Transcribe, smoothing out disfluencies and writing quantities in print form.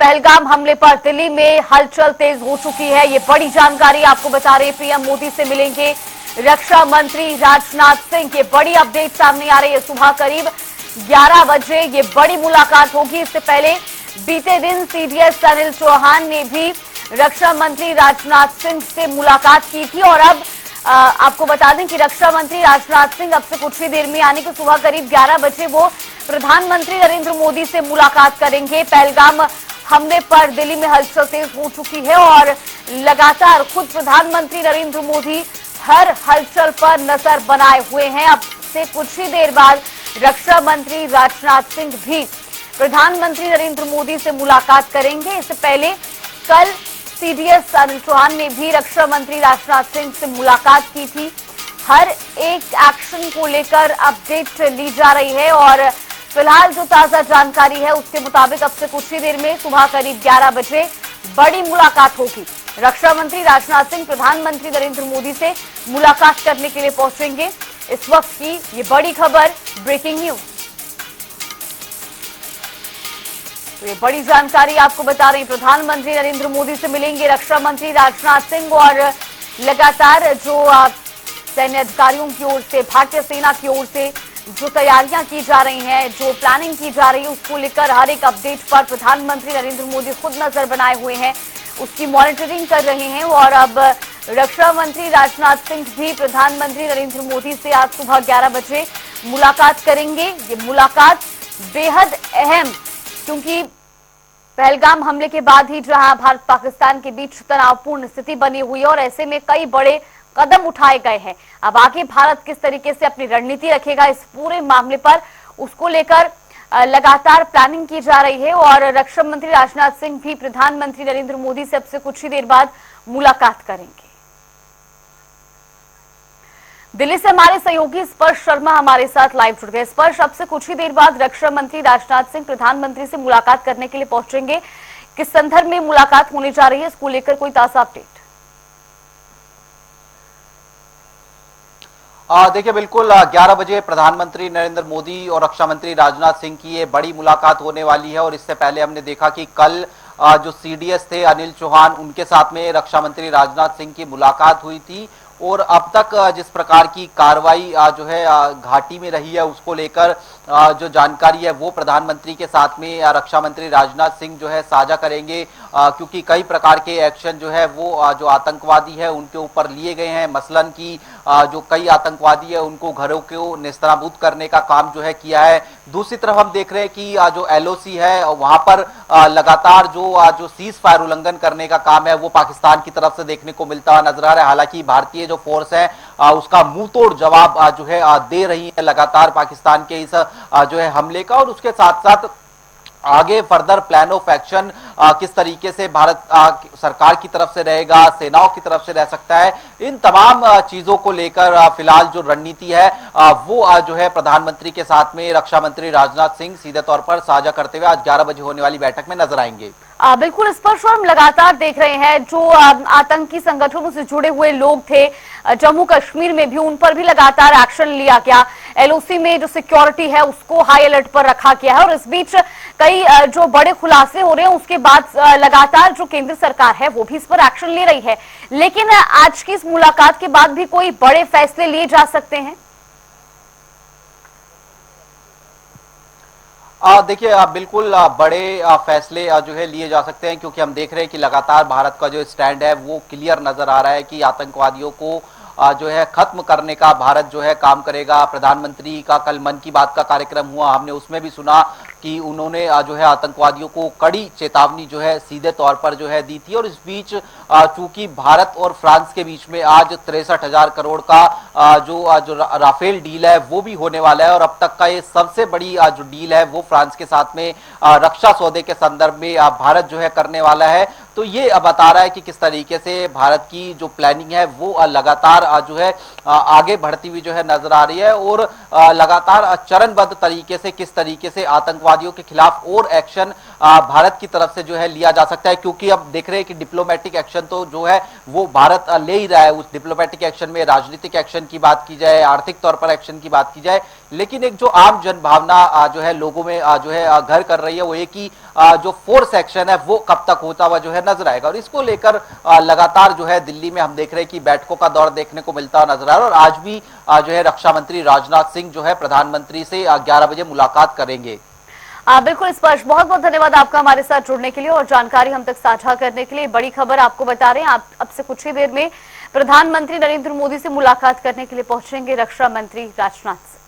पहलगाम हमले पर दिल्ली में हलचल तेज हो चुकी है। ये बड़ी जानकारी आपको बता रहे हैं, पीएम मोदी से मिलेंगे रक्षा मंत्री राजनाथ सिंह। ये बड़ी अपडेट सामने आ रही है। सुबह करीब 11 बजे ये बड़ी मुलाकात होगी। इससे पहले बीते दिन सीडीएस अनिल चौहान ने भी रक्षा मंत्री राजनाथ सिंह से मुलाकात की थी और अब आपको बता दें कि रक्षा मंत्री राजनाथ सिंह अब से कुछ ही देर में यानी कि सुबह करीब 11 बजे वो प्रधानमंत्री नरेंद्र मोदी से मुलाकात करेंगे। पहलगाम हमले पर दिल्ली में हलचल तेज हो चुकी है और लगातार खुद प्रधानमंत्री नरेंद्र मोदी हर हलचल पर नजर बनाए हुए हैं। अब से कुछ ही देर बाद रक्षा मंत्री राजनाथ सिंह भी प्रधानमंत्री नरेंद्र मोदी से मुलाकात करेंगे। इससे पहले कल सीडीएस अनिल चौहान ने भी रक्षा मंत्री राजनाथ सिंह से मुलाकात की थी। हर एक एक्शन को लेकर अपडेट ली जा रही है और फिलहाल जो ताजा जानकारी है उसके मुताबिक अब से कुछ ही देर में सुबह करीब 11 बजे बड़ी मुलाकात होगी। रक्षा मंत्री राजनाथ सिंह प्रधानमंत्री नरेंद्र मोदी से मुलाकात करने के लिए पहुंचेंगे। इस वक्त की ये बड़ी खबर, ब्रेकिंग न्यूज। तो ये बड़ी जानकारी आपको बता रहे हैं, प्रधानमंत्री नरेंद्र मोदी से मिलेंगे रक्षा मंत्री राजनाथ सिंह और लगातार जो सैन्य अधिकारियों की ओर से, भारतीय सेना की ओर से जो तैयारियां की जा रही हैं, जो प्लानिंग की जा रही है, उसको लेकर हर एक अपडेट पर प्रधानमंत्री नरेंद्र मोदी खुद नजर बनाए हुए हैं, उसकी मॉनिटरिंग कर रहे हैं। और अब रक्षा मंत्री राजनाथ सिंह भी प्रधानमंत्री नरेंद्र मोदी से आज सुबह 11 बजे मुलाकात करेंगे। ये मुलाकात बेहद अहम, क्योंकि पहलगाम हमले के बाद ही जहां भारत पाकिस्तान के बीच तनावपूर्ण स्थिति बनी हुई है और ऐसे में कई बड़े कदम उठाए गए हैं। अब आगे भारत किस तरीके से अपनी रणनीति रखेगा इस पूरे मामले पर, उसको लेकर लगातार प्लानिंग की जा रही है और रक्षा मंत्री राजनाथ सिंह भी प्रधानमंत्री नरेंद्र मोदी से अब से कुछ ही देर बाद मुलाकात करेंगे। दिल्ली से हमारे सहयोगी स्पर्श शर्मा हमारे साथ लाइव जुड़ गए। स्पर्श, अब से कुछ ही देर बाद रक्षा मंत्री राजनाथ सिंह प्रधानमंत्री से मुलाकात करने के लिए पहुंचेंगे। किस संदर्भ में मुलाकात होने जा रही है, इसको लेकर कोई ताजा अपडेट? देखिए, बिल्कुल 11 बजे प्रधानमंत्री नरेंद्र मोदी और रक्षा मंत्री राजनाथ सिंह की ये बड़ी मुलाकात होने वाली है। और इससे पहले हमने देखा कि कल जो सीडीएस थे अनिल चौहान, उनके साथ में रक्षा मंत्री राजनाथ सिंह की मुलाकात हुई थी। और अब तक जिस प्रकार की कार्रवाई जो है घाटी में रही है, उसको लेकर जो जानकारी है वो प्रधानमंत्री के साथ में रक्षा मंत्री राजनाथ सिंह जो है साझा करेंगे, क्योंकि कई प्रकार के एक्शन जो है वो जो आतंकवादी है उनके ऊपर लिए गए हैं। मसलन की जो कई आतंकवादी है उनको घरों को नेस्तनाबूद करने का काम जो है किया है। दूसरी तरफ हम देख रहे हैं कि जो एलओसी है वहां पर लगातार जो सीज फायर उल्लंघन करने का काम है वो पाकिस्तान की तरफ से देखने को मिलता नजर आ रहा है। हालांकि भारतीय जो फोर्स है उसका मुंह तोड़ जवाब जो है दे रही है लगातार पाकिस्तान के इस जो है हमले का। और उसके साथ साथ आगे फर्दर प्लान ऑफ एक्शन किस तरीके से भारत सरकार की तरफ से रहेगा, सेनाओं की तरफ से रह सकता है, इन तमाम चीजों को लेकर फिलहाल जो रणनीति है वो जो है प्रधानमंत्री के साथ में रक्षा मंत्री राजनाथ सिंह सीधे तौर पर साझा करते हुए आज 11 बजे होने वाली बैठक में नजर आएंगे। बिल्कुल स्पष्ट, हम लगातार देख रहे हैं जो आतंकी संगठनों से जुड़े हुए लोग थे जम्मू कश्मीर में भी, उन पर भी लगातार एक्शन लिया गया। एलओसी में जो सिक्योरिटी है उसको हाई अलर्ट पर रखा गया है और इस बीच कई जो बड़े खुलासे हो रहे हैं, उसके बाद लगातार जो केंद्र सरकार है वो भी इस पर एक्शन ले रही है। लेकिन आज की इस मुलाकात के बाद भी कोई बड़े फैसले लिए जा सकते हैं? देखिए, बिल्कुल बड़े फैसले जो है लिए जा सकते हैं, क्योंकि हम देख रहे हैं कि लगातार भारत का जो स्टैंड है वो क्लियर नजर आ रहा है कि आतंकवादियों को जो है खत्म करने का भारत जो है काम करेगा। प्रधानमंत्री का कल मन की बात का कार्यक्रम हुआ, हमने उसमें भी सुना कि उन्होंने जो है आतंकवादियों को कड़ी चेतावनी जो है सीधे तौर पर जो है दी थी। और इस बीच चूंकि भारत और फ्रांस के बीच में आज 63,000 करोड़ का जो राफेल डील है वो भी होने वाला है और अब तक का ये सबसे बड़ी जो डील है वो फ्रांस के साथ में रक्षा सौदे के संदर्भ में भारत जो है करने वाला है। तो ये बता रहा है कि किस तरीके से भारत की जो प्लानिंग है वो लगातार जो है आगे बढ़ती हुई जो है नजर आ रही है और लगातार चरणबद्ध तरीके से किस तरीके से आतंकवाद आतंकवादियों के खिलाफ और एक्शन भारत की तरफ से जो है लिया जा सकता है, क्योंकि अब देख रहे हैं कि डिप्लोमेटिक एक्शन तो जो है वो भारत ले ही रहा है। उस डिप्लोमेटिक एक्शन में राजनीतिक एक्शन की बात की जाए, आर्थिक तौर पर एक्शन की बात की जाए, लेकिन एक जो आम जनभावना जो है लोगों में जो है घर कर रही है वो ये कि जो फोर्स एक्शन है वो कब तक होता हुआ जो है नजर आएगा। और इसको लेकर लगातार जो है दिल्ली में हम देख रहे हैं कि बैठकों का दौर देखने को मिलता हुआ नजर आ रहा है। और आज भी जो है रक्षा मंत्री राजनाथ सिंह जो है प्रधानमंत्री से 11 बजे मुलाकात करेंगे। बिल्कुल स्पष्ट, बहुत बहुत धन्यवाद आपका हमारे साथ जुड़ने के लिए और जानकारी हम तक साझा करने के लिए। बड़ी खबर आपको बता रहे हैं, आप अब से कुछ ही देर में प्रधानमंत्री नरेंद्र मोदी से मुलाकात करने के लिए पहुंचेंगे रक्षा मंत्री राजनाथ सिंह।